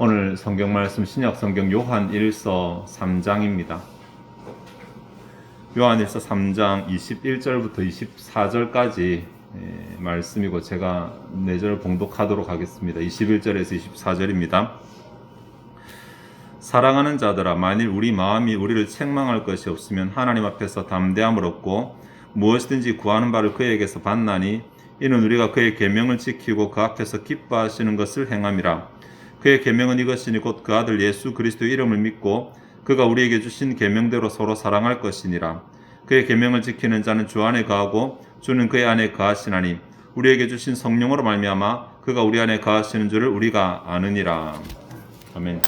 오늘 성경 말씀 신약 성경 요한 1서 3장입니다. 요한 1서 3장 21절부터 24절까지 말씀이고 제가 4절 봉독하도록 하겠습니다. 21절에서 24절입니다. 사랑하는 자들아, 만일 우리 마음이 우리를 책망할 것이 없으면 하나님 앞에서 담대함을 얻고 무엇이든지 구하는 바를 그에게서 받나니 이는 우리가 그의 계명을 지키고 그 앞에서 기뻐하시는 것을 행함이라. 그의 계명은 이것이니 곧 그 아들 예수 그리스도의 이름을 믿고 그가 우리에게 주신 계명대로 서로 사랑할 것이니라. 그의 계명을 지키는 자는 주 안에 거하고 주는 그의 안에 거하시나니 우리에게 주신 성령으로 말미암아 그가 우리 안에 거하시는 줄을 우리가 아느니라. 아멘.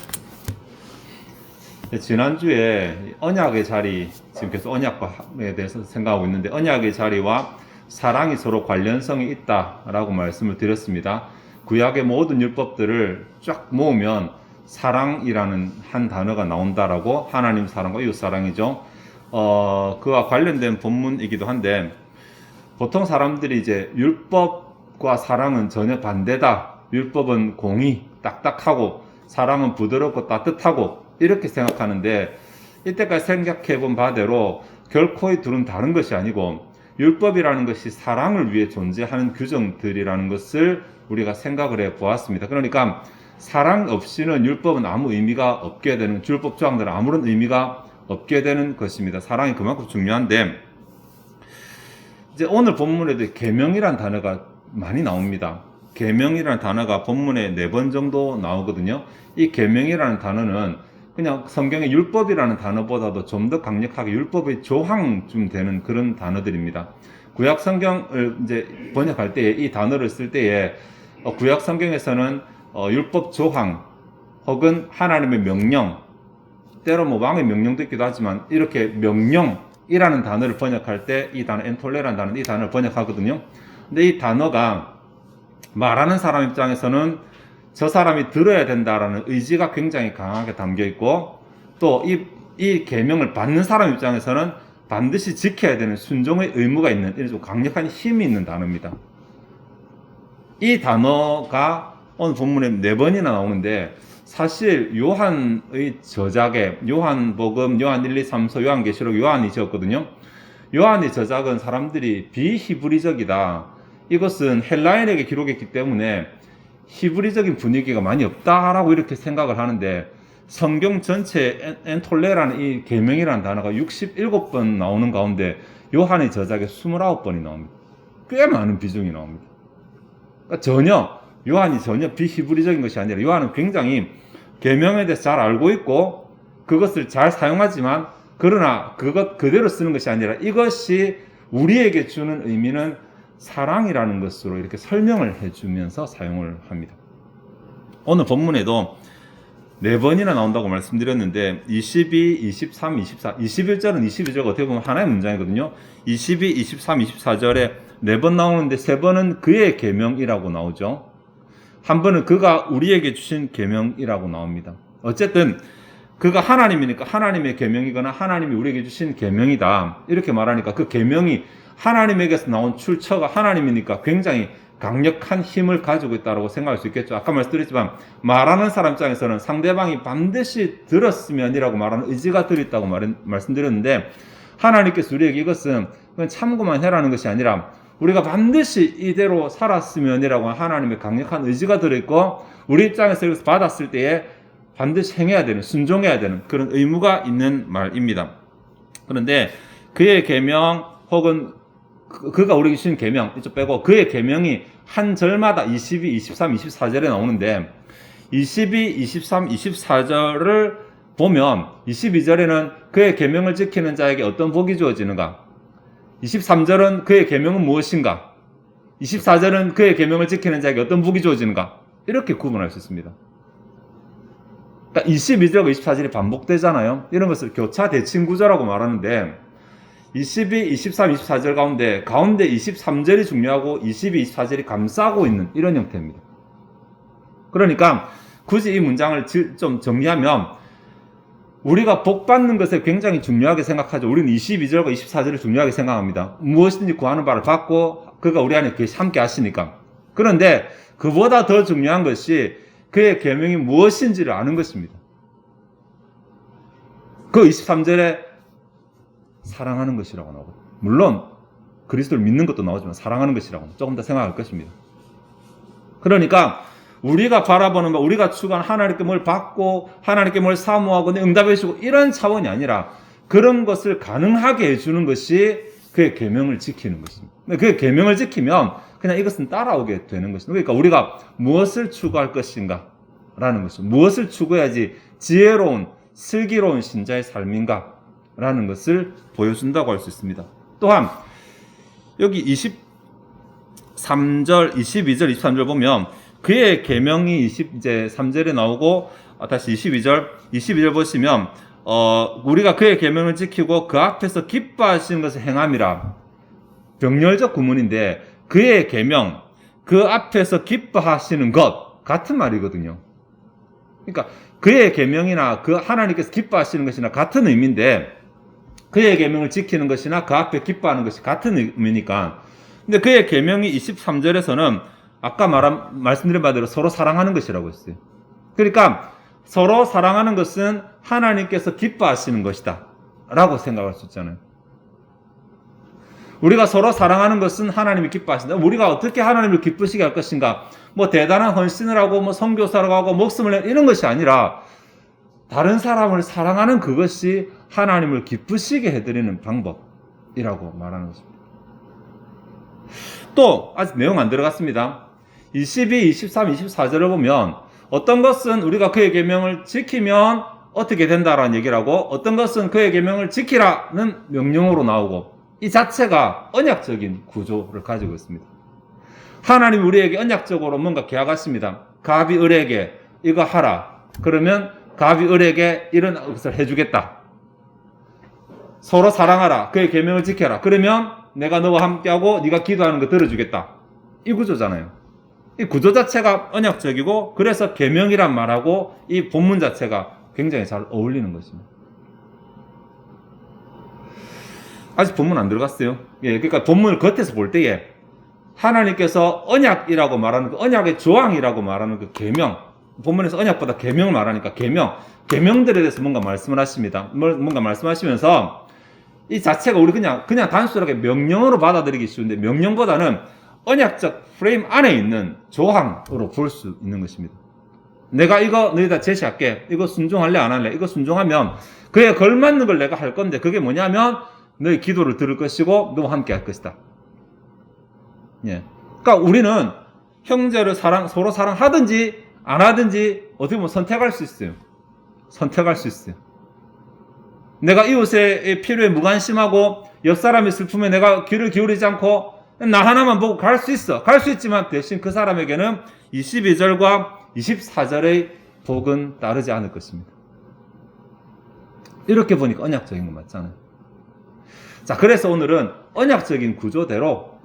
지난주에 언약의 자리, 지금 계속 언약에 대해서 생각하고 있는데 언약의 자리와 사랑이 서로 관련성이 있다라고 말씀을 드렸습니다. 구약의 모든 율법들을 쫙 모으면 사랑이라는 한 단어가 나온다라고, 하나님 사랑과 이웃 사랑이죠. 그와 관련된 본문이기도 한데, 보통 사람들이 이제 율법과 사랑은 전혀 반대다. 율법은 공의, 딱딱하고 사랑은 부드럽고 따뜻하고 이렇게 생각하는데, 이때까지 생각해 본 바대로 결코 이 둘은 다른 것이 아니고 율법이라는 것이 사랑을 위해 존재하는 규정들이라는 것을 우리가 생각을 해 보았습니다. 그러니까 사랑 없이는 율법은 아무 의미가 없게 되는, 율법 조항들은 아무런 의미가 없게 되는 것입니다. 사랑이 그만큼 중요한데, 이제 오늘 본문에도 계명이라는 단어가 많이 나옵니다. 계명이라는 단어가 본문에 4번 정도 나오거든요. 이 계명이라는 단어는 그냥 성경의 율법이라는 단어보다도 좀 더 강력하게 율법의 조항쯤 되는 그런 단어들입니다. 구약 성경을 이제 번역할 때에 이 단어를 쓸 때에 구약 성경에서는 율법 조항 혹은 하나님의 명령, 때로 뭐 왕의 명령도 있기도 하지만 이렇게 명령이라는 단어를 번역할 때 이 단어 엔톨레라는 단어, 이 단어를 번역하거든요. 근데 이 단어가 말하는 사람 입장에서는 저 사람이 들어야 된다라는 의지가 굉장히 강하게 담겨 있고, 또 이 계명을 받는 사람 입장에서는 반드시 지켜야 되는 순종의 의무가 있는, 이런 좀 강력한 힘이 있는 단어입니다. 이 단어가 오늘 본문에 4번이나 나오는데, 사실 요한의 저작에 요한복음, 요한 1, 2, 3서, 요한계시록, 요한이 지었거든요. 요한의 저작은 사람들이 비히브리적이다, 이것은 헬라인에게 기록했기 때문에 히브리적인 분위기가 많이 없다라고 이렇게 생각을 하는데, 성경 전체에 엔톨레라는 이 계명이라는 단어가 67번 나오는 가운데 요한의 저작에 29번이 나옵니다. 꽤 많은 비중이 나옵니다. 그러니까 요한이 전혀 비히브리적인 것이 아니라 요한은 굉장히 계명에 대해서 잘 알고 있고 그것을 잘 사용하지만, 그러나 그것 그대로 쓰는 것이 아니라 이것이 우리에게 주는 의미는 사랑이라는 것으로 이렇게 설명을 해주면서 사용을 합니다. 오늘 본문에도 4번이나 나온다고 말씀드렸는데 22, 23, 24, 21절은 22절가 어떻게 보면 하나의 문장이거든요. 22, 23, 24절에 4번 나오는데 3번은 그의 계명이라고 나오죠. 한 번은 그가 우리에게 주신 계명이라고 나옵니다. 어쨌든 그가 하나님이니까 하나님의 계명이거나 하나님이 우리에게 주신 계명이다, 이렇게 말하니까 그 계명이 하나님에게서 나온 출처가 하나님이니까 굉장히 강력한 힘을 가지고 있다고 생각할 수 있겠죠. 아까 말씀드렸지만 말하는 사람 입장에서는 상대방이 반드시 들었으면이라고 말하는 의지가 들어있다고 말씀드렸는데, 하나님께서 우리에게 이것은 그냥 참고만 해라는 것이 아니라 우리가 반드시 이대로 살았으면이라고 하나님의 강력한 의지가 들어있고, 우리 입장에서 이것을 받았을 때에 반드시 행해야 되는, 순종해야 되는 그런 의무가 있는 말입니다. 그런데 그의 계명 혹은 그가 우리에게 주신 계명, 이쪽 빼고 그의 계명이 한 절마다 22, 23, 24절에 나오는데, 22, 23, 24절을 보면 22절에는 그의 계명을 지키는 자에게 어떤 복이 주어지는가, 23절은 그의 계명은 무엇인가, 24절은 그의 계명을 지키는 자에게 어떤 복이 주어지는가, 이렇게 구분할 수 있습니다. 그러니까 22절과 24절이 반복되잖아요. 이런 것을 교차 대칭 구조라고 말하는데, 22, 23, 24절 가운데 23절이 중요하고 22, 24절이 감싸고 있는 이런 형태입니다. 그러니까 굳이 이 문장을 좀 정리하면, 우리가 복 받는 것을 굉장히 중요하게 생각하죠. 우리는 22절과 24절을 중요하게 생각합니다. 무엇이든지 구하는 바를 받고 그가 우리 안에 함께 하시니까. 그런데 그보다 더 중요한 것이 그의 계명이 무엇인지를 아는 것입니다. 그 23절에 사랑하는 것이라고 나오고, 물론 그리스도를 믿는 것도 나오지만 사랑하는 것이라고 조금 더 생각할 것입니다. 그러니까 우리가 바라보는 것, 우리가 추구하는 하나님께 뭘 받고 하나님께 뭘 사모하고 응답해 주고 이런 차원이 아니라 그런 것을 가능하게 해주는 것이 그의 계명을 지키는 것입니다. 그의 계명을 지키면 그냥 이것은 따라오게 되는 것입니다. 그러니까 우리가 무엇을 추구할 것인가 라는 것입니다. 무엇을 추구해야지 지혜로운 슬기로운 신자의 삶인가 라는 것을 보여준다고 할 수 있습니다. 또한 여기 23절, 22절, 23절 보면 그의 계명이 이제 3절에 나오고 다시 22절 보시면 우리가 그의 계명을 지키고 그 앞에서 기뻐하시는 것을 행함이라. 병렬적 구문인데 그의 계명, 그 앞에서 기뻐하시는 것 같은 말이거든요. 그러니까 그의 계명이나 그 하나님께서 기뻐하시는 것이나 같은 의미인데 그의 계명을 지키는 것이나 그 앞에 기뻐하는 것이 같은 의미니까. 근데 그의 계명이 23절에서는 아까 말씀드린 바대로 서로 사랑하는 것이라고 했어요. 그러니까 서로 사랑하는 것은 하나님께서 기뻐하시는 것이다 라고 생각할 수 있잖아요. 우리가 서로 사랑하는 것은 하나님이 기뻐하신다. 우리가 어떻게 하나님을 기쁘시게 할 것인가, 뭐 대단한 헌신을 하고 뭐 선교사를 하고 목숨을 내 이런 것이 아니라 다른 사람을 사랑하는 그것이 하나님을 기쁘시게 해드리는 방법이라고 말하는 것입니다. 또 아직 내용 안 들어갔습니다. 22, 23, 24절을 보면 어떤 것은 우리가 그의 계명을 지키면 어떻게 된다라는 얘기를 하고 어떤 것은 그의 계명을 지키라는 명령으로 나오고 이 자체가 언약적인 구조를 가지고 있습니다. 하나님이 우리에게 언약적으로 뭔가 계약하십니다. 갑이 을에게 이거 하라. 그러면 갑이 을에게 이런 것을 해주겠다. 서로 사랑하라. 그의 계명을 지켜라. 그러면 내가 너와 함께하고 네가 기도하는 거 들어주겠다. 이 구조잖아요. 이 구조 자체가 언약적이고 그래서 계명이란 말하고 이 본문 자체가 굉장히 잘 어울리는 것입니다. 아직 본문 안 들어갔어요. 예, 그러니까 본문을 겉에서 볼 때에 하나님께서 언약이라고 말하는 그 언약의 조항이라고 말하는 그 계명, 본문에서 언약보다 계명을 말하니까 계명들에 대해서 뭔가 말씀을 하십니다. 뭔가 말씀하시면서 이 자체가 우리 그냥 단순하게 명령으로 받아들이기 쉬운데 명령보다는 언약적 프레임 안에 있는 조항으로 볼 수 있는 것입니다. 내가 이거 너희다 제시할게. 이거 순종할래 안 할래? 이거 순종하면 그에 걸맞는 걸 내가 할 건데 그게 뭐냐면 너희 기도를 들을 것이고 너와 함께 할 것이다. 예. 그러니까 우리는 형제를 서로 사랑하든지 안 하든지 어떻게 보면 선택할 수 있어요. 선택할 수 있어요. 내가 이웃의 필요에 무관심하고 옆 사람의 슬픔에 내가 귀를 기울이지 않고 나 하나만 보고 갈 수 있어. 갈 수 있지만 대신 그 사람에게는 22절과 24절의 복은 따르지 않을 것입니다. 이렇게 보니까 언약적인 거 맞잖아요. 자, 그래서 오늘은 언약적인 구조대로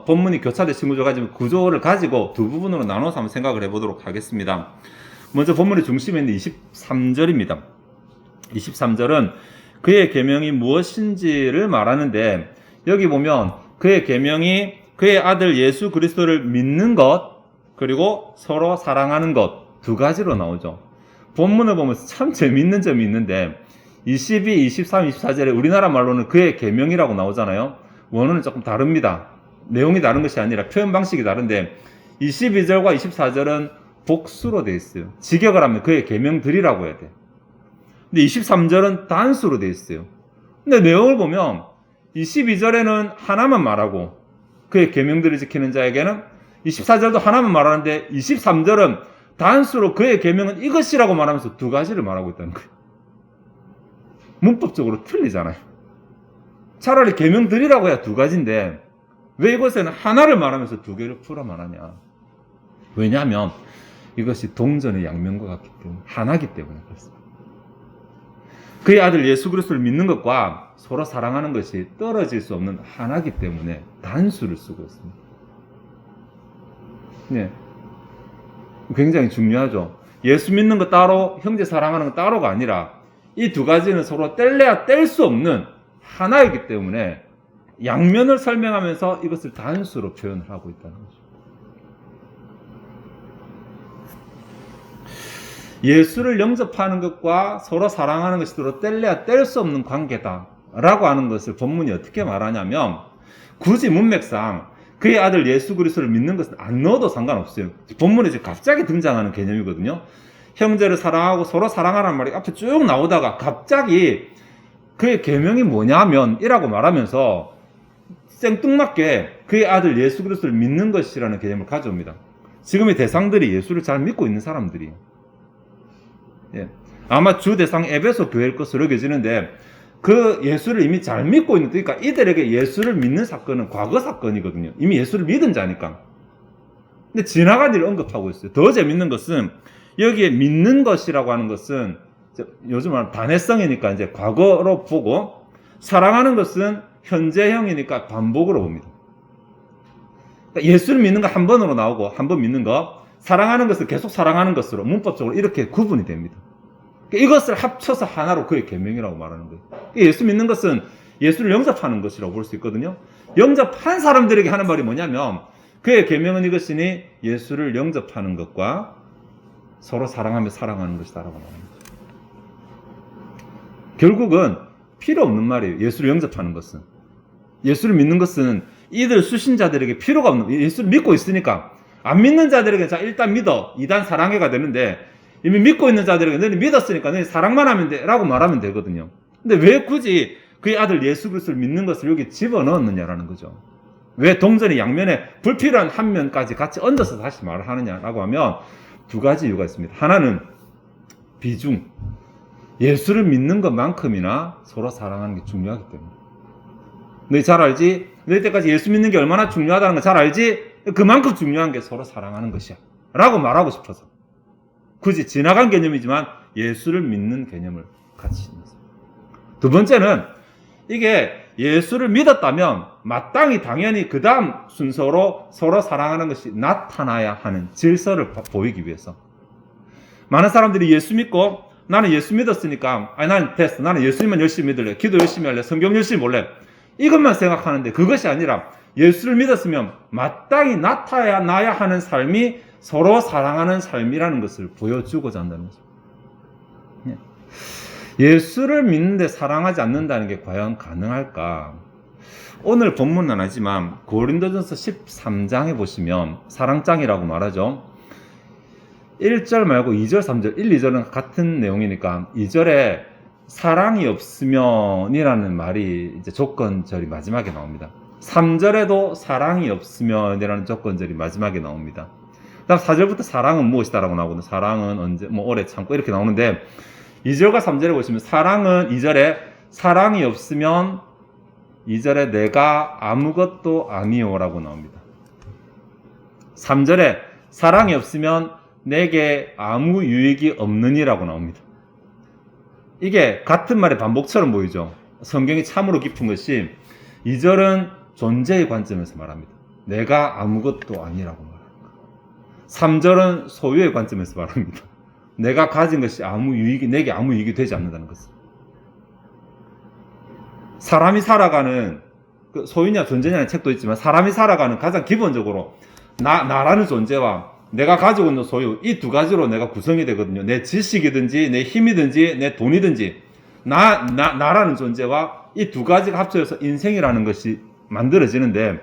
본문이 교차되신 구조를 가지고 두 부분으로 나눠서 한번 생각을 해보도록 하겠습니다. 먼저 본문의 중심에 있는 23절입니다. 23절은 그의 계명이 무엇인지를 말하는데 여기 보면 그의 계명이 그의 아들 예수 그리스도를 믿는 것 그리고 서로 사랑하는 것 두 가지로 나오죠. 본문을 보면서 참 재미있는 점이 있는데 22, 23, 24절에 우리나라 말로는 그의 계명이라고 나오잖아요. 원어는 조금 다릅니다. 내용이 다른 것이 아니라 표현 방식이 다른데 22절과 24절은 복수로 되어 있어요. 직역을 하면 그의 계명들이라고 해야 돼. 근데 23절은 단수로 되어 있어요. 근데 내용을 보면 22절에는 하나만 말하고 그의 계명들을 지키는 자에게는 24절도 하나만 말하는데 23절은 단수로 그의 계명은 이것이라고 말하면서 두 가지를 말하고 있다는 거예요. 문법적으로 틀리잖아요. 차라리 계명들이라고 해야 두 가지인데 왜 이것에는 하나를 말하면서 두 개를 풀어 말하냐. 왜냐하면 이것이 동전의 양면과 같기 때문에 하나기 때문에 그렇습니다. 그의 아들 예수 그리스도를 믿는 것과 서로 사랑하는 것이 떨어질 수 없는 하나기 때문에 단수를 쓰고 있습니다. 네. 굉장히 중요하죠. 예수 믿는 거 따로, 형제 사랑하는 거 따로가 아니라 이 두 가지는 서로 뗄래야 뗄 수 없는 하나이기 때문에 양면을 설명하면서 이것을 단수로 표현을 하고 있다는 거죠. 예수를 영접하는 것과 서로 사랑하는 것이 서로 뗄래야 뗄 수 없는 관계다 라고 하는 것을 본문이 어떻게 말하냐면, 굳이 문맥상 그의 아들 예수 그리스도를 믿는 것은 안 넣어도 상관없어요. 본문에 이제 갑자기 등장하는 개념이거든요. 형제를 사랑하고 서로 사랑하라는 말이 앞에 쭉 나오다가 갑자기 그의 계명이 뭐냐면 이라고 말하면서 생뚱맞게 그의 아들 예수 그리스도를 믿는 것이라는 개념을 가져옵니다. 지금의 대상들이 예수를 잘 믿고 있는 사람들이에요. 예. 아마 주 대상 에베소 교회일 것으로 여겨지는데, 그 예수를 이미 잘 믿고 있는, 그러니까 이들에게 예수를 믿는 사건은 과거 사건이거든요. 이미 예수를 믿은 자니까. 근데 지나간 일을 언급하고 있어요. 더 재밌는 것은 여기에 믿는 것이라고 하는 것은 요즘 말하는 단회성이니까 이제 과거로 보고, 사랑하는 것은 현재형이니까 반복으로 봅니다. 그러니까 예수를 믿는 거 한 번으로 나오고, 한 번 믿는 거, 사랑하는 것을 계속 사랑하는 것으로 문법적으로 이렇게 구분이 됩니다. 이것을 합쳐서 하나로 그의 계명이라고 말하는 거예요. 예수 믿는 것은 예수를 영접하는 것이라고 볼 수 있거든요. 영접한 사람들에게 하는 말이 뭐냐면, 그의 계명은 이것이니 예수를 영접하는 것과 서로 사랑하며 살아가는 것이다라고 말합니다. 결국은 필요 없는 말이에요. 예수를 영접하는 것은. 예수를 믿는 것은 이들 수신자들에게 필요가 없는, 예수를 믿고 있으니까. 안 믿는 자들에게 자 일단 믿어, 2단 사랑해가 되는데, 이미 믿고 있는 자들에게 너희 믿었으니까 너희 사랑만 하면 돼 라고 말하면 되거든요. 근데 왜 굳이 그의 아들 예수 그리스도를 믿는 것을 여기 집어넣었느냐라는 거죠. 왜 동전의 양면에 불필요한 한 면까지 같이 얹어서 다시 말을 하느냐라고 하면, 두 가지 이유가 있습니다. 하나는 비중, 예수를 믿는 것만큼이나 서로 사랑하는 게 중요하기 때문에. 너희 잘 알지? 너희 때까지 예수 믿는 게 얼마나 중요하다는 거 잘 알지? 그만큼 중요한 게 서로 사랑하는 것이야 라고 말하고 싶어서 굳이 지나간 개념이지만 예수를 믿는 개념을 같이 있습니다. 두 번째는, 이게 예수를 믿었다면 마땅히 당연히 그 다음 순서로 서로 사랑하는 것이 나타나야 하는 질서를 보이기 위해서. 많은 사람들이 예수 믿고, 나는 예수 믿었으니까 나는 됐어, 나는 예수님만 열심히 믿을래, 기도 열심히 할래, 성경 열심히 볼래, 이것만 생각하는데, 그것이 아니라 예수를 믿었으면 마땅히 나타나야 하는 삶이 서로 사랑하는 삶이라는 것을 보여주고자 한다는 거죠. 예수를 믿는데 사랑하지 않는다는 게 과연 가능할까? 오늘 본문은 안 하지만 고린도전서 13장에 보시면, 사랑장이라고 말하죠. 1절 말고 2절, 3절, 1, 2절은 같은 내용이니까 2절에 사랑이 없으면 이라는 말이 이제 조건절이 마지막에 나옵니다. 3절에도 사랑이 없으면 이라는 조건절이 마지막에 나옵니다. 다음 4절부터 사랑은 무엇이다라고 나오거든요. 사랑은 언제, 오래 참고 이렇게 나오는데, 2절과 3절에 보시면 사랑은 2절에 사랑이 없으면 2절에 내가 아무것도 아니오라고 나옵니다. 3절에 사랑이 없으면 내게 아무 유익이 없느니라고 나옵니다. 이게 같은 말의 반복처럼 보이죠. 성경이 참으로 깊은 것이 2절은 존재의 관점에서 말합니다. 내가 아무것도 아니라고 말합니다. 3절은 소유의 관점에서 말합니다. 내가 가진 것이 내게 아무 유익이 되지 않는다는 것을. 사람이 살아가는, 소유냐 존재냐는 책도 있지만, 사람이 살아가는 가장 기본적으로 나라는 존재와 내가 가지고 있는 소유, 이 두 가지로 내가 구성이 되거든요. 내 지식이든지 내 힘이든지 내 돈이든지, 나라는 존재와 이 두 가지가 합쳐져서 인생이라는 것이 만들어지는데,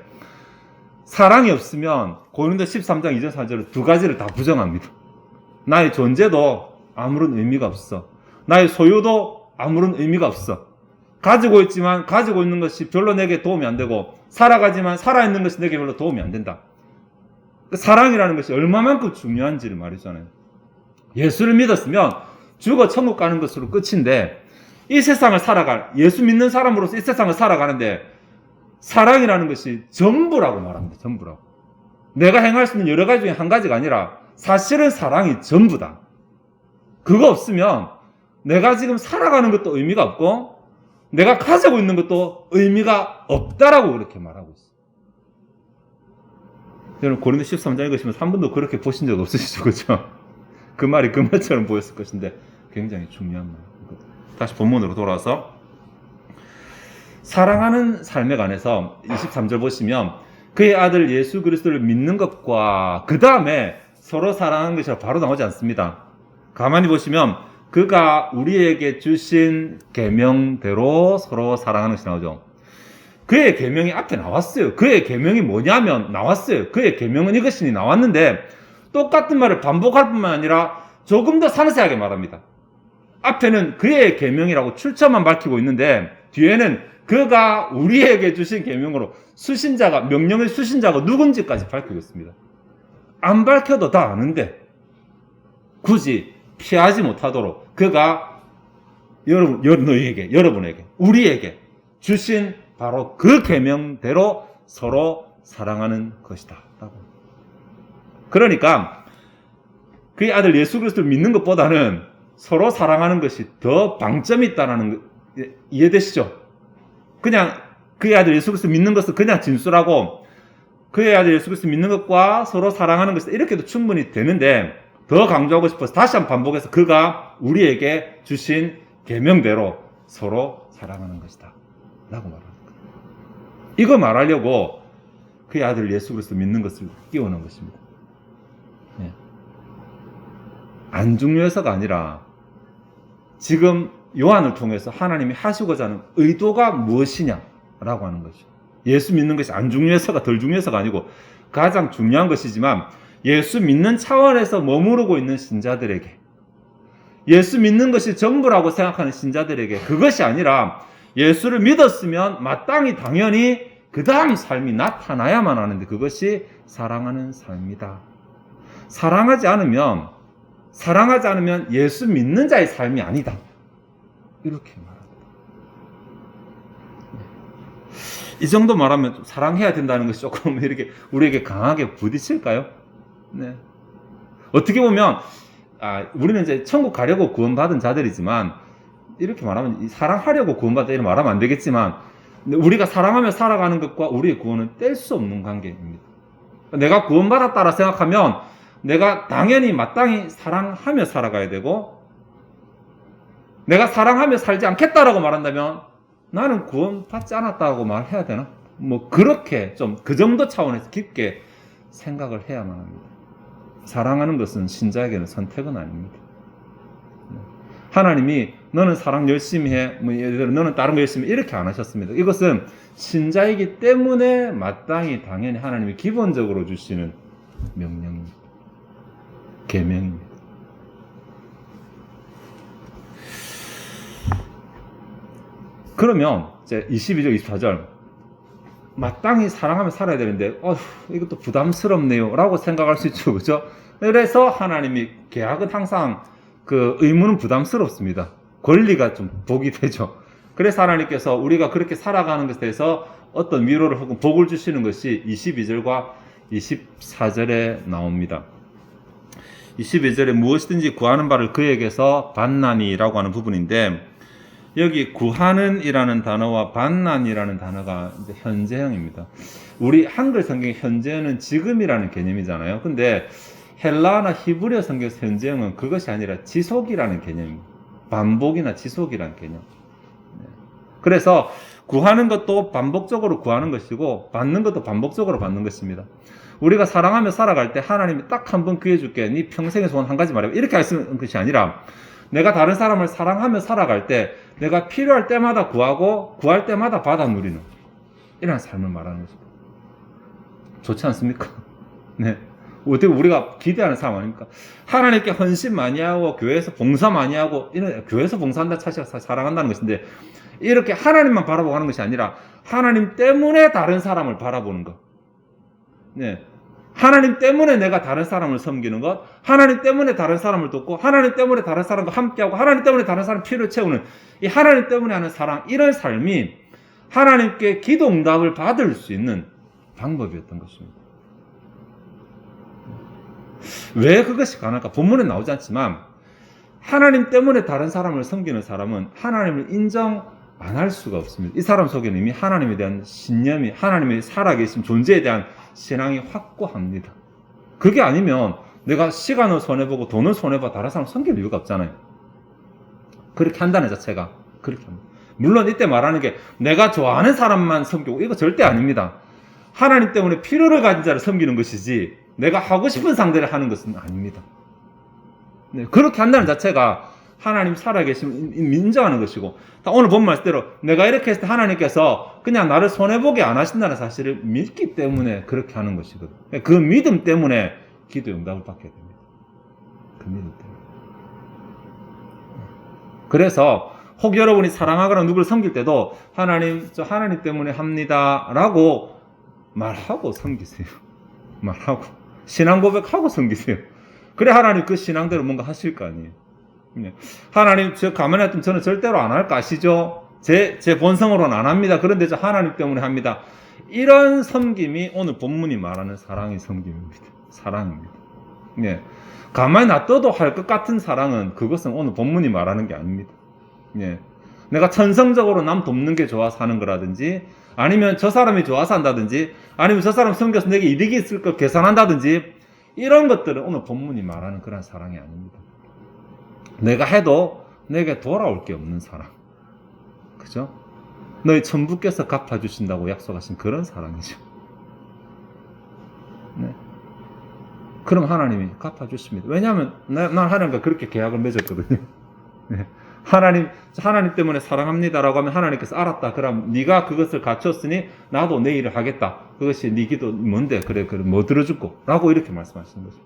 사랑이 없으면 고린도 13장 2절 4절은 두 가지를 다 부정합니다. 나의 존재도 아무런 의미가 없어. 나의 소유도 아무런 의미가 없어. 가지고 있지만 가지고 있는 것이 별로 내게 도움이 안 되고, 살아가지만 살아있는 것이 내게 별로 도움이 안 된다. 사랑이라는 것이 얼마만큼 중요한지를 말해주잖아요. 예수를 믿었으면 죽어 천국 가는 것으로 끝인데, 이 세상을 예수 믿는 사람으로서 이 세상을 살아가는데 사랑이라는 것이 전부라고 말합니다. 전부라고. 내가 행할 수 있는 여러 가지 중에 한 가지가 아니라 사실은 사랑이 전부다. 그거 없으면 내가 지금 살아가는 것도 의미가 없고 내가 가지고 있는 것도 의미가 없다라고 그렇게 말하고 있어요. 여러분, 고린도 13장 읽으시면 한 번도 그렇게 보신 적 없으시죠? 그죠? 그 말이 그 말처럼 보였을 것인데 굉장히 중요한 말입니다. 다시 본문으로 돌아와서 사랑하는 삶에 관해서 23절 보시면, 그의 아들 예수 그리스도를 믿는 것과 그 다음에 서로 사랑하는 것이 바로 나오지 않습니다. 가만히 보시면 그가 우리에게 주신 계명대로 서로 사랑하는 것이 나오죠. 그의 계명이 앞에 나왔어요. 그의 계명이 뭐냐면 나왔어요. 그의 계명은 이것이니 나왔는데 똑같은 말을 반복할 뿐만 아니라 조금 더 상세하게 말합니다. 앞에는 그의 계명이라고 출처만 밝히고 있는데 뒤에는 그가 우리에게 주신 계명으로 수신자가, 명령의 수신자가 누군지까지 밝히고 있습니다. 안 밝혀도 다 아는데 굳이 피하지 못하도록 그가 여러분에게, 우리에게 주신 바로 그 계명대로 서로 사랑하는 것이다. 그러니까 그의 아들 예수 그리스도를 믿는 것보다는 서로 사랑하는 것이 더 방점이 있다는 거 이해되시죠? 그냥 그의 아들 예수 그리스도 믿는 것은 그냥 진술하고 그의 아들 예수 그리스도 믿는 것과 서로 사랑하는 것이 이렇게도 충분히 되는데 더 강조하고 싶어서 다시 한번 반복해서 그가 우리에게 주신 계명대로 서로 사랑하는 것이다 라고 말합니다. 이거 말하려고 그의 아들 예수 그리스도 믿는 것을 끼워넣은 것입니다. 네. 안중요해서가 아니라 지금 요한을 통해서 하나님이 하시고자 하는 의도가 무엇이냐라고 하는 것이죠. 예수 믿는 것이 안 중요해서가 덜 중요해서가 아니고 가장 중요한 것이지만 예수 믿는 차원에서 머무르고 있는 신자들에게, 예수 믿는 것이 전부라고 생각하는 신자들에게 그것이 아니라 예수를 믿었으면 마땅히 당연히 그 다음 삶이 나타나야만 하는데 그것이 사랑하는 삶이다. 사랑하지 않으면 예수 믿는 자의 삶이 아니다. 이렇게 말합니다. 이 정도 말하면 좀 사랑해야 된다는 것이 조금 이렇게 우리에게 강하게 부딪힐까요? 네. 어떻게 보면 우리는 이제 천국 가려고 구원받은 자들이지만 이렇게 말하면 사랑하려고 구원받다 이렇게 말하면 안 되겠지만 우리가 사랑하며 살아가는 것과 우리의 구원은 뗄 수 없는 관계입니다. 내가 구원받았다라 생각하면 내가 당연히 마땅히 사랑하며 살아가야 되고 내가 사랑하며 살지 않겠다라고 말한다면 나는 구원받지 않았다고 말해야 되나? 뭐 그렇게 좀 그 정도 차원에서 깊게 생각을 해야만 합니다. 사랑하는 것은 신자에게는 선택은 아닙니다. 하나님이 너는 사랑 열심히 해, 뭐 예를 들어 너는 다른 거 열심히 해 이렇게 안 하셨습니다. 이것은 신자이기 때문에 마땅히 당연히 하나님이 기본적으로 주시는 명령입니다. 계명입니다. 그러면 이제 22절, 24절 마땅히 사랑하며 살아야 되는데 이것도 부담스럽네요 라고 생각할 수 있죠. 그죠? 그래서 하나님이 계약은 항상 그 의무는 부담스럽습니다. 권리가 좀 복이 되죠. 그래서 하나님께서 우리가 그렇게 살아가는 것에 대해서 어떤 위로를 혹은 복을 주시는 것이 22절과 24절에 나옵니다. 22절에 무엇이든지 구하는 바를 그에게서 받나니라고 하는 부분인데 여기 구하는 이라는 단어와 받나니라는 단어가 이제 현재형입니다. 우리 한글 성경의 현재형은 지금이라는 개념이잖아요. 근데 헬라어나 히브리어 성경에서 현재형은 그것이 아니라 지속이라는 개념입니다. 반복이나 지속이라는 개념. 그래서 구하는 것도 반복적으로 구하는 것이고 받는 것도 반복적으로 받는 것입니다. 우리가 사랑하며 살아갈 때 하나님이 딱 한 번 기회 줄게. 네 평생의 소원 한 가지 말해봐. 이렇게 하시는 것이 아니라 내가 다른 사람을 사랑하며 살아갈 때 내가 필요할 때마다 구하고 구할 때마다 받아 누리는 이런 삶을 말하는 것입니다. 좋지 않습니까? 네. 어떻게 우리가 기대하는 삶 아닙니까? 하나님께 헌신 많이 하고 교회에서 봉사 많이 하고 이런 교회에서 봉사한다 차시가 사랑한다는 것인데 이렇게 하나님만 바라보고 하는 것이 아니라 하나님 때문에 다른 사람을 바라보는 것. 네. 하나님 때문에 내가 다른 사람을 섬기는 것, 하나님 때문에 다른 사람을 돕고, 하나님 때문에 다른 사람과 함께하고, 하나님 때문에 다른 사람 필요를 채우는 이 하나님 때문에 하는 사랑, 이런 삶이 하나님께 기도 응답을 받을 수 있는 방법이었던 것입니다. 왜 그것이 가능할까? 본문에 나오지 않지만 하나님 때문에 다른 사람을 섬기는 사람은 하나님을 인정 안 할 수가 없습니다. 이 사람 속에는 이미 하나님에 대한 신념이, 하나님의 살아계신 존재에 대한 신앙이 확고합니다. 그게 아니면 내가 시간을 손해보고 돈을 손해봐 다른 사람 섬길 이유가 없잖아요. 그렇게 한다는 자체가 그렇게 합니다. 물론 이때 말하는 게 내가 좋아하는 사람만 섬기고 이거 절대 아닙니다. 하나님 때문에 필요를 가진 자를 섬기는 것이지 내가 하고 싶은 상대를 하는 것은 아닙니다. 네, 그렇게 한다는 자체가 하나님 살아계심을 인정하는 것이고, 오늘 본 말씀대로 내가 이렇게 했을 때 하나님께서 그냥 나를 손해보게 안 하신다는 사실을 믿기 때문에 그렇게 하는 것이거든요. 그 믿음 때문에 기도 응답을 받게 됩니다. 그 믿음 때문에. 그래서 혹 여러분이 사랑하거나 누구를 섬길 때도 하나님, 저 하나님 때문에 합니다 라고 말하고 섬기세요. 말하고 신앙 고백하고 섬기세요. 그래 하나님 그 신앙대로 뭔가 하실 거 아니에요. 하나님 저 가만히 놔두면 저는 절대로 안 할 거 아시죠? 제 본성으로는 안 합니다. 그런데 저 하나님 때문에 합니다. 이런 섬김이 오늘 본문이 말하는 사랑의 섬김입니다. 사랑입니다. 네. 가만히 놔둬도 할 것 같은 사랑은 그것은 오늘 본문이 말하는 게 아닙니다. 네. 내가 천성적으로 남 돕는 게 좋아서 하는 거라든지, 아니면 저 사람이 좋아서 한다든지, 아니면 저 사람 섬겨서 내게 이득이 있을 걸 계산한다든지, 이런 것들은 오늘 본문이 말하는 그런 사랑이 아닙니다. 내가 해도 내게 돌아올 게 없는 사랑. 그죠? 너희 천부께서 갚아주신다고 약속하신 그런 사랑이죠. 네. 그럼 하나님이 갚아주십니다. 왜냐하면 난 하나님과 그렇게 계약을 맺었거든요. 네. 하나님 때문에 사랑합니다라고 하면 하나님께서 알았다. 그럼 네가 그것을 갖췄으니 나도 내 일을 하겠다. 그것이 네 기도 뭔데? 그래 뭐 들어주고 라고 이렇게 말씀하시는 거죠.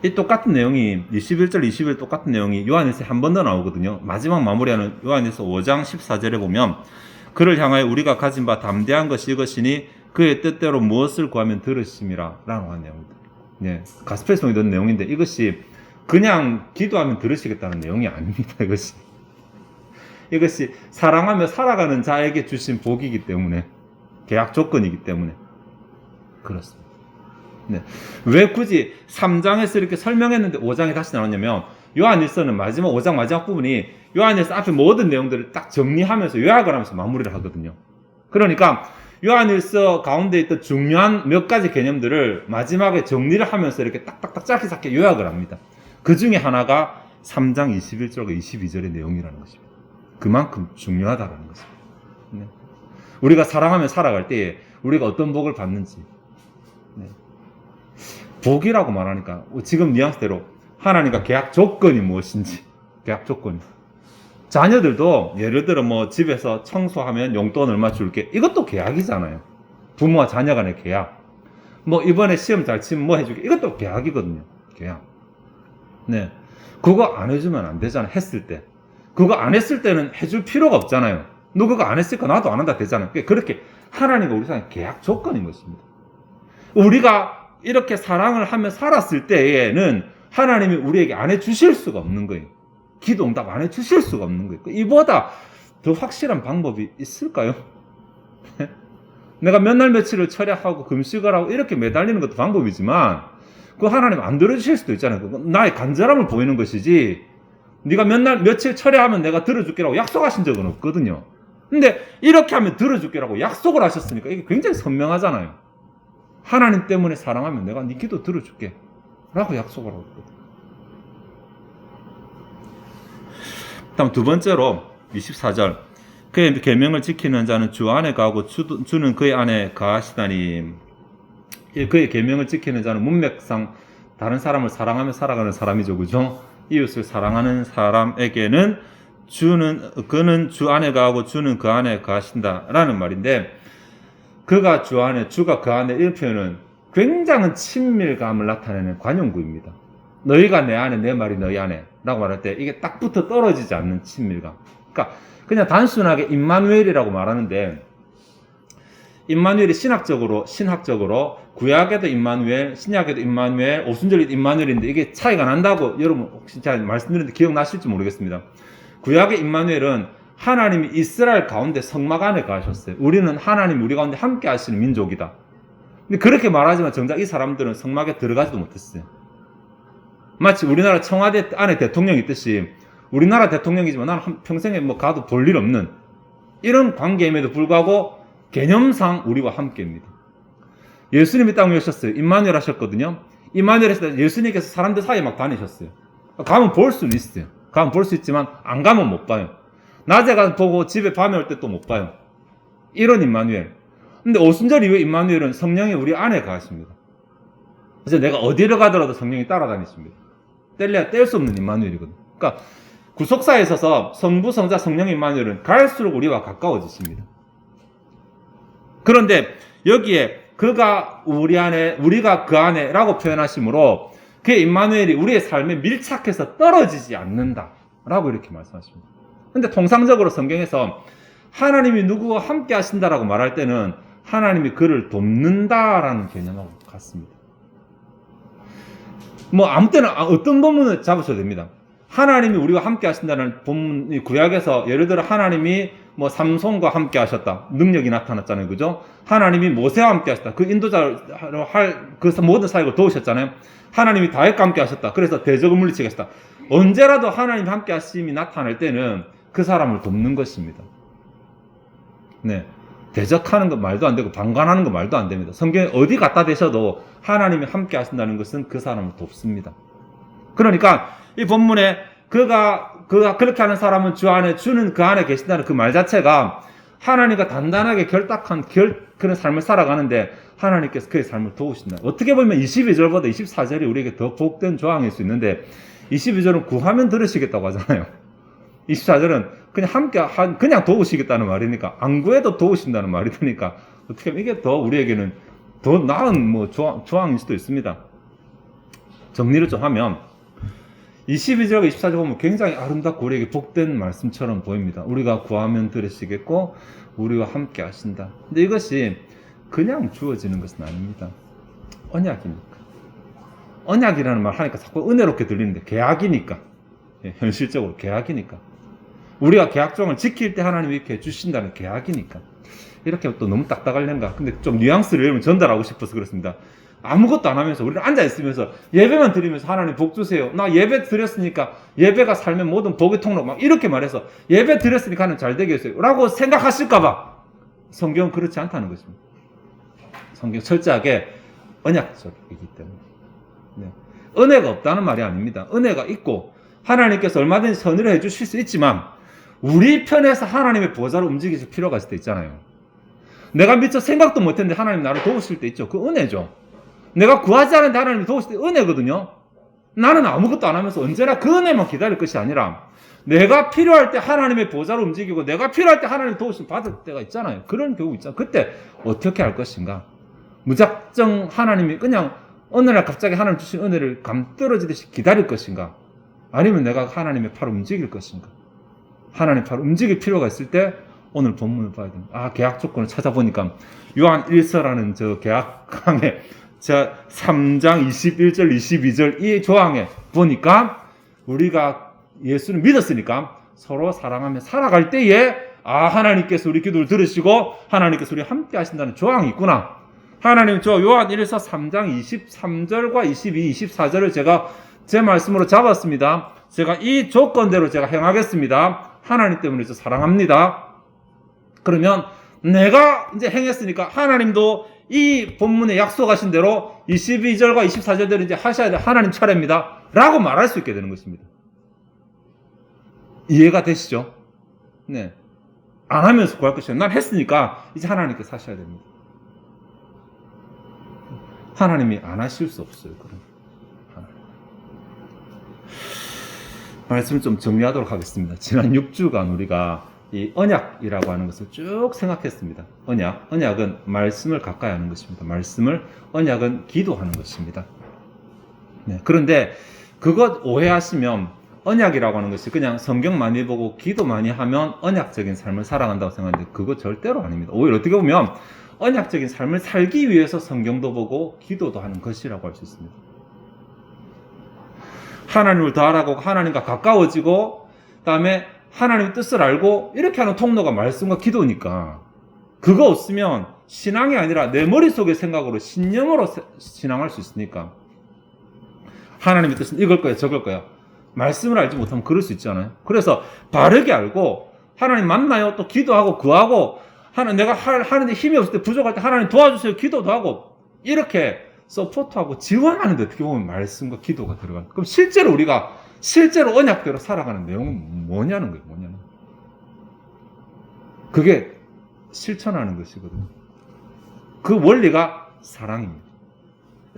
이 똑같은 내용이 21절 21 똑같은 내용이 요한일서 한 번 더 나오거든요. 마지막 마무리하는 요한일서 5장 14절에 보면 그를 향하여 우리가 가진 바 담대한 것이 이것이니 그의 뜻대로 무엇을 구하면 들으심이라 라고 하는 내용입니다. 네, 가스펠송이 된 내용인데 이것이 그냥 기도하면 들으시겠다는 내용이 아닙니다. 이것이 사랑하며 살아가는 자에게 주신 복이기 때문에, 계약 조건이기 때문에 그렇습니다. 네. 왜 굳이 3장에서 이렇게 설명했는데 5장에 다시 나왔냐면, 요한일서는 마지막 5장 마지막 부분이 요한일서 앞에 모든 내용들을 딱 정리하면서 요약을 하면서 마무리를 하거든요. 그러니까 요한일서 가운데 있던 중요한 몇 가지 개념들을 마지막에 정리를 하면서 이렇게 딱딱딱 짧게 요약을 합니다. 그 중에 하나가 3장 21절과 22절의 내용이라는 것입니다. 그만큼 중요하다는 것입니다. 네. 우리가 사랑하며 살아갈 때에 우리가 어떤 복을 받는지, 네. 복이라고 말하니까 지금 뉘앙스대로 하나님과 계약 조건이 무엇인지, 계약 조건이. 자녀들도 예를 들어 뭐 집에서 청소하면 용돈 얼마 줄게, 이것도 계약이잖아요. 부모와 자녀 간의 계약. 뭐 이번에 시험 잘 치면 뭐 해줄게, 이것도 계약이거든요. 계약. 네. 그거 안 해주면 안 되잖아요. 했을 때. 그거 안 했을 때는 해줄 필요가 없잖아요. 너 그거 안 했으니까 나도 안 한다 되잖아요. 그렇게 하나님과 우리 사이의 계약 조건인 것입니다. 우리가 이렇게 사랑을 하며 살았을 때에는 하나님이 우리에게 안 해주실 수가 없는 거예요. 기도 응답 안 해주실 수가 없는 거예요. 이보다 더 확실한 방법이 있을까요? 내가 몇 날 며칠을 철야하고 금식을 하고 이렇게 매달리는 것도 방법이지만 그거 하나님 안 들어주실 수도 있잖아요. 그거 나의 간절함을 보이는 것이지, 네가 몇 날 며칠 철야하면 내가 들어줄게라고 약속하신 적은 없거든요. 근데 이렇게 하면 들어줄게라고 약속을 하셨으니까 이게 굉장히 선명하잖아요. 하나님 때문에 사랑하면 내가 네 기도 들어줄게 라고 약속을 하고 있거든요. 다음 두 번째로 24절, 그의 계명을 지키는 자는 주 안에 가고 주는 그의 안에 가시다니. 그의 계명을 지키는 자는 문맥상 다른 사람을 사랑하며 살아가는 사람이죠. 그죠? 이웃을 사랑하는 사람에게는 그는 주 안에 가고 주는 그 안에 가신다 라는 말인데, 그가 주 안에 주가 그 안에, 이런 표현은 굉장한 친밀감을 나타내는 관용구입니다. 너희가 내 안에 내 말이 너희 안에 라고 말할 때 이게 딱 붙어 떨어지지 않는 친밀감. 그러니까 그냥 단순하게 임마누엘이라고 말하는데, 임마누엘이 신학적으로 구약에도 임마누엘, 신약에도 임마누엘, 오순절에도 임마누엘인데 이게 차이가 난다고 여러분 혹시 제가 말씀드렸는데 기억나실지 모르겠습니다. 구약의 임마누엘은 하나님이 이스라엘 가운데 성막 안에 가셨어요. 우리는 하나님 우리 가운데 함께 하시는 민족이다. 근데 그렇게 말하지만 정작 이 사람들은 성막에 들어가지도 못했어요. 마치 우리나라 청와대 안에 대통령이 있듯이 우리나라 대통령이지만 나는 평생에 뭐 가도 볼 일 없는 이런 관계임에도 불구하고 개념상 우리와 함께입니다. 예수님이 땅에 오셨어요. 임마누엘 하셨거든요. 임마누엘 했을 때 예수님께서 사람들 사이에 막 다니셨어요. 가면 볼 수는 있어요. 가면 볼 수 있지만 안 가면 못 봐요. 낮에 가서 보고 집에 밤에 올 때 또 못 봐요. 이런 임마누엘. 근데 오순절 이후에 임마누엘은 성령이 우리 안에 가십니다. 그래서 내가 어디를 가더라도 성령이 따라다니십니다. 뗄래야 뗄 수 없는 임마누엘이거든. 그러니까 구속사에 있어서 성부, 성자, 성령 임마누엘은 갈수록 우리와 가까워지십니다. 그런데 여기에 그가 우리 안에, 우리가 그 안에 라고 표현하시므로 그 임마누엘이 우리의 삶에 밀착해서 떨어지지 않는다 라고 이렇게 말씀하십니다. 근데 통상적으로 성경에서 하나님이 누구와 함께 하신다라고 말할 때는 하나님이 그를 돕는다라는 개념하고 같습니다. 뭐 아무 때나 어떤 본문을 잡으셔도 됩니다. 하나님이 우리와 함께 하신다는 본문, 구약에서 예를 들어 하나님이 뭐 삼손과 함께 하셨다. 능력이 나타났잖아요. 그죠? 하나님이 모세와 함께 하셨다. 그 인도자로 할 그 모든 사역을 도우셨잖아요. 하나님이 다윗과 함께 하셨다. 그래서 대적을 물리치게 하셨다. 언제라도 하나님 함께 하심이 나타날 때는 그 사람을 돕는 것입니다. 네. 대적하는 거 말도 안 되고 방관하는 거 말도 안 됩니다. 성경에 어디 갖다 대셔도 하나님이 함께 하신다는 것은 그 사람을 돕습니다. 그러니까 이 본문에 그가 그렇게 하는 사람은 주 안에, 주는 그 안에 계신다는 그 말 자체가 하나님과 단단하게 결탁한 그런 삶을 살아가는데 하나님께서 그의 삶을 도우신다. 어떻게 보면 22절보다 24절이 우리에게 더 복된 조항일 수 있는데 22절은 구하면 들으시겠다고 하잖아요. 24절은 그냥 도우시겠다는 말이니까, 안 구해도 도우신다는 말이 되니까, 어떻게 보면 이게 더 우리에게는 더 나은 뭐 조항일 수도 있습니다. 정리를 좀 하면, 22절과 24절 보면 굉장히 아름답고 우리에게 복된 말씀처럼 보입니다. 우리가 구하면 들으시겠고, 우리와 함께 하신다. 근데 이것이 그냥 주어지는 것은 아닙니다. 언약이니까. 언약이라는 말 하니까 자꾸 은혜롭게 들리는데, 계약이니까. 현실적으로 계약이니까. 우리가 계약조항을 지킬 때 하나님이 이렇게 해주신다는 계약이니까. 이렇게 또 너무 딱딱하려는가. 근데 좀 뉘앙스를 여러분 전달하고 싶어서 그렇습니다. 아무것도 안 하면서 우리는 앉아있으면서 예배만 드리면서 하나님 복 주세요. 나 예배 드렸으니까 예배가 삶의 모든 복의 통로 막 이렇게 말해서 예배 드렸으니까 하나님 잘 되게 해주세요 라고 생각하실까봐 성경은 그렇지 않다는 것입니다. 성경 철저하게 언약적이기 때문에. 네. 은혜가 없다는 말이 아닙니다. 은혜가 있고 하나님께서 얼마든지 선의를 해주실 수 있지만 우리 편에서 하나님의 보좌를 움직이실 필요가 있을 때 있잖아요. 내가 미처 생각도 못했는데 하나님 나를 도우실 때 있죠. 그 은혜죠. 내가 구하지 않았는데 하나님이 도우실 때 은혜거든요. 나는 아무것도 안 하면서 언제나 그 은혜만 기다릴 것이 아니라 내가 필요할 때 하나님의 보좌를 움직이고 내가 필요할 때 하나님 도우심 받을 때가 있잖아요. 그런 경우 있잖아요. 그때 어떻게 할 것인가? 무작정 하나님이 그냥 어느 날 갑자기 하나님 주신 은혜를 감떨어지듯이 기다릴 것인가? 아니면 내가 하나님의 팔을 움직일 것인가? 하나님의 팔을 움직일 필요가 있을 때 오늘 본문을 봐야 됩니다. 계약 조건을 찾아보니까 요한 1서라는 저 계약항에 자 3장 21절 22절 이 조항에 보니까 우리가 예수를 믿었으니까 서로 사랑하며 살아갈 때에 하나님께서 우리 기도를 들으시고 하나님께서 우리 함께 하신다는 조항이 있구나. 하나님 저 요한 1서 3장 23절과 22, 24절을 제가 제 말씀으로 잡았습니다. 제가 이 조건대로 제가 행하겠습니다. 하나님 때문에 저 사랑합니다. 그러면 내가 이제 행했으니까 하나님도 이 본문에 약속하신 대로 22절과 24절대로 이제 하셔야 돼. 하나님 차례입니다. 라고 말할 수 있게 되는 것입니다. 이해가 되시죠? 네. 안 하면서 구할 것이요. 난 했으니까 이제 하나님께서 하셔야 됩니다. 하나님이 안 하실 수 없어요. 그럼. 말씀을 좀 정리하도록 하겠습니다. 지난 6주간 우리가 이 언약이라고 하는 것을 쭉 생각했습니다. 언약은 말씀을 가까이 하는 것입니다. 언약은 기도하는 것입니다. 네, 그런데 그것 오해하시면 언약이라고 하는 것이 그냥 성경 많이 보고 기도 많이 하면 언약적인 삶을 살아간다고 생각하는데 그거 절대로 아닙니다. 오히려 어떻게 보면 언약적인 삶을 살기 위해서 성경도 보고 기도도 하는 것이라고 할 수 있습니다. 하나님을 더 알아가고 하나님과 가까워지고 그다음에 하나님의 뜻을 알고 이렇게 하는 통로가 말씀과 기도니까 그거 없으면 신앙이 아니라 내 머릿속의 생각으로 신념으로 신앙할 수 있으니까 하나님의 뜻은 이걸 거야 저걸 거야 말씀을 알지 못하면 그럴 수 있잖아요. 그래서 바르게 알고 하나님 만나요 또 기도하고 구하고 내가 하는데 힘이 없을 때 부족할 때 하나님 도와주세요 기도도 하고 이렇게 서포트하고 지원하는데 어떻게 보면 말씀과 기도가 들어가요. 그럼 실제로 우리가 언약대로 살아가는 내용은 뭐냐는 거예요. 그게 실천하는 것이거든요. 그 원리가 사랑입니다.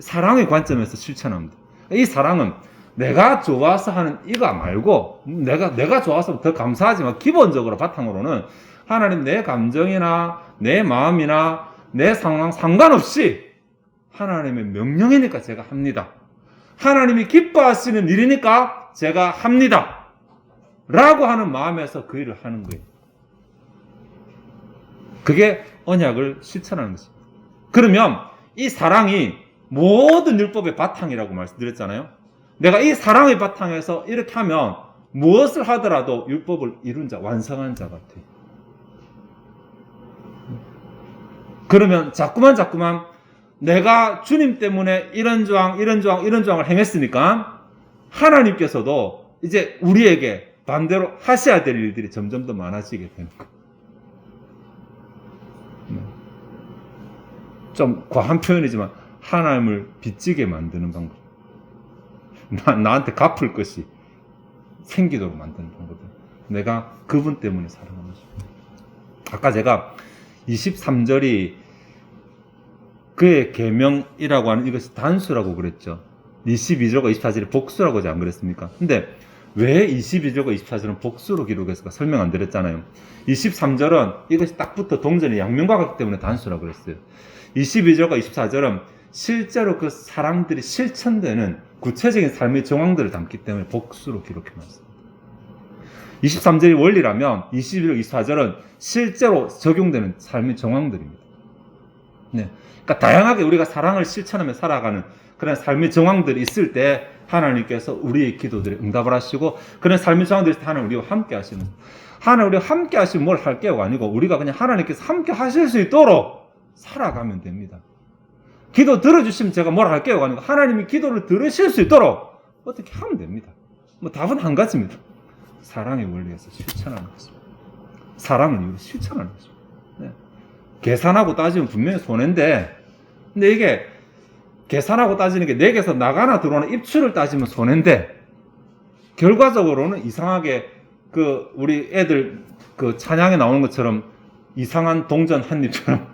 사랑의 관점에서 실천합니다. 이 사랑은 내가 좋아서 하는 이거 말고 내가 좋아서 더 감사하지만 기본적으로 바탕으로는 하나님 내 감정이나 내 마음이나 내 상황 상관없이 하나님의 명령이니까 제가 합니다. 하나님이 기뻐하시는 일이니까 제가 합니다. 라고 하는 마음에서 그 일을 하는 거예요. 그게 언약을 실천하는 것입니다. 그러면 이 사랑이 모든 율법의 바탕이라고 말씀드렸잖아요. 내가 이 사랑의 바탕에서 이렇게 하면 무엇을 하더라도 율법을 이룬 자, 완성한 자 같아요. 그러면 자꾸만 내가 주님 때문에 이런 조항을 행했으니까 하나님께서도 이제 우리에게 반대로 하셔야 될 일들이 점점 더 많아지게 되는 거예요. 좀 과한 표현이지만 하나님을 빚지게 만드는 방법. 나한테 갚을 것이 생기도록 만드는 방법. 내가 그분 때문에 사랑하는 것입니다. 아까 제가 23절이 그의 계명이라고 하는 이것이 단수라고 그랬죠. 22절과 24절이 복수라고 하지 안 그랬습니까? 근데 왜 22절과 24절은 복수로 기록했을까 설명 안 드렸잖아요. 23절은 이것이 딱 붙어 동전이 양면과 같기 때문에 단수라고 그랬어요. 22절과 24절은 실제로 그 사랑들이 실천되는 구체적인 삶의 정황들을 담기 때문에 복수로 기록해놨습니다. 23절이 원리라면 21절, 24절은 실제로 적용되는 삶의 정황들입니다. 네. 그러니까 다양하게 우리가 사랑을 실천하며 살아가는 그런 삶의 정황들이 있을 때 하나님께서 우리의 기도들에 응답을 하시고 그런 삶의 정황들이 있을 때 하나님 우리와 함께 하시는 하나님 우리와 함께 하시면 뭘 할게요가 아니고 우리가 그냥 하나님께서 함께 하실 수 있도록 살아가면 됩니다. 기도 들어주시면 제가 뭘 할게요가 아니고 하나님이 기도를 들으실 수 있도록 어떻게 하면 됩니다. 뭐 답은 한 가지입니다. 사랑의 원리에서 실천하는 것입니다. 사랑을 이유로 실천하는 것입니다. 네. 계산하고 따지면 분명히 손해인데 근데 이게 계산하고 따지는 게 내게서 나가나 들어오는 입출을 따지면 손해인데 결과적으로는 이상하게 그 우리 애들 그 찬양에 나오는 것처럼 이상한 동전 한 입처럼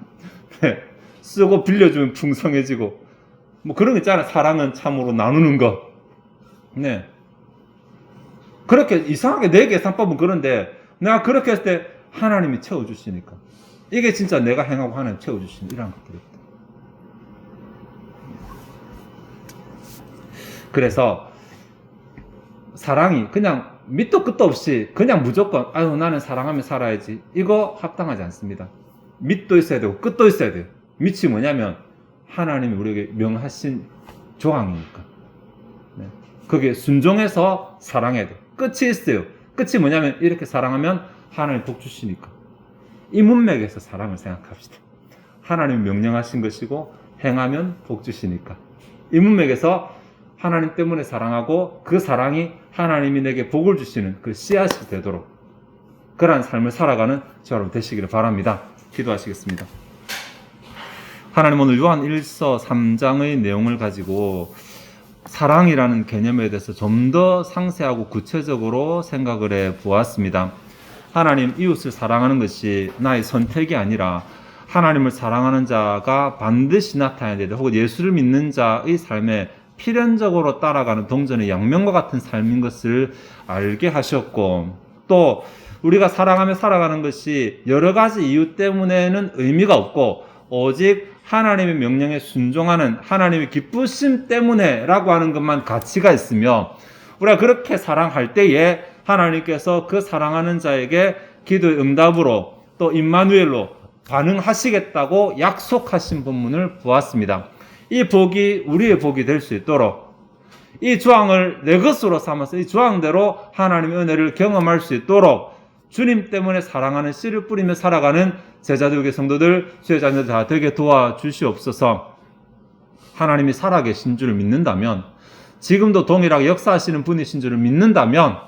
네. 쓰고 빌려주면 풍성해지고 뭐 그런 거 있잖아요. 사랑은 참으로 나누는 것. 네. 그렇게 이상하게 내 계산법은 그런데 내가 그렇게 했을 때 하나님이 채워주시니까 이게 진짜 내가 행하고 하나님 채워주시는 이런 것들입니다. 그래서 사랑이 그냥 밑도 끝도 없이 그냥 무조건 아유 나는 사랑하며 살아야지 이거 합당하지 않습니다. 밑도 있어야 되고 끝도 있어야 돼요. 밑이 뭐냐면 하나님이 우리에게 명하신 조항이니까 네. 거기에 순종해서 사랑해야 돼요. 끝이 있어요. 끝이 뭐냐면 이렇게 사랑하면 하나님 복 주시니까 이 문맥에서 사랑을 생각합시다. 하나님 명령하신 것이고 행하면 복 주시니까 이 문맥에서 하나님 때문에 사랑하고 그 사랑이 하나님이 내게 복을 주시는 그 씨앗이 되도록 그러한 삶을 살아가는 저 여러분 되시기를 바랍니다. 기도하시겠습니다. 하나님 오늘 요한 1서 3장의 내용을 가지고 사랑이라는 개념에 대해서 좀 더 상세하고 구체적으로 생각을 해 보았습니다. 하나님 이웃을 사랑하는 것이 나의 선택이 아니라 하나님을 사랑하는 자가 반드시 나타나야 되는 혹은 예수를 믿는 자의 삶에 필연적으로 따라가는 동전의 양면과 같은 삶인 것을 알게 하셨고 또 우리가 사랑하며 살아가는 것이 여러 가지 이유 때문에는 의미가 없고 오직 하나님의 명령에 순종하는 하나님의 기쁘심 때문에 라고 하는 것만 가치가 있으며 우리가 그렇게 사랑할 때에 하나님께서 그 사랑하는 자에게 기도의 응답으로 또 임마누엘로 반응하시겠다고 약속하신 본문을 보았습니다. 이 복이 우리의 복이 될 수 있도록 이 조항을 내 것으로 삼아서 이 조항대로 하나님의 은혜를 경험할 수 있도록 주님 때문에 사랑하는 씨를 뿌리며 살아가는 제자들에게 성도들, 주의 자녀들 다 되게 도와주시옵소서. 하나님이 살아계신 줄을 믿는다면 지금도 동일하게 역사하시는 분이신 줄을 믿는다면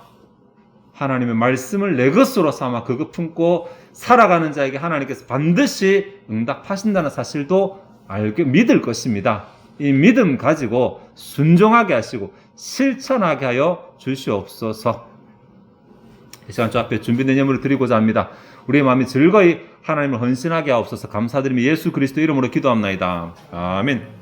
하나님의 말씀을 내 것으로 삼아 그거 품고 살아가는 자에게 하나님께서 반드시 응답하신다는 사실도 알게 믿을 것입니다. 이 믿음 가지고 순종하게 하시고 실천하게 하여 주시옵소서. 이 시간 주 앞에 준비된 예물을 드리고자 합니다. 우리의 마음이 즐거이 하나님을 헌신하게 하옵소서. 감사드리며 예수 그리스도 이름으로 기도합나이다. 아멘.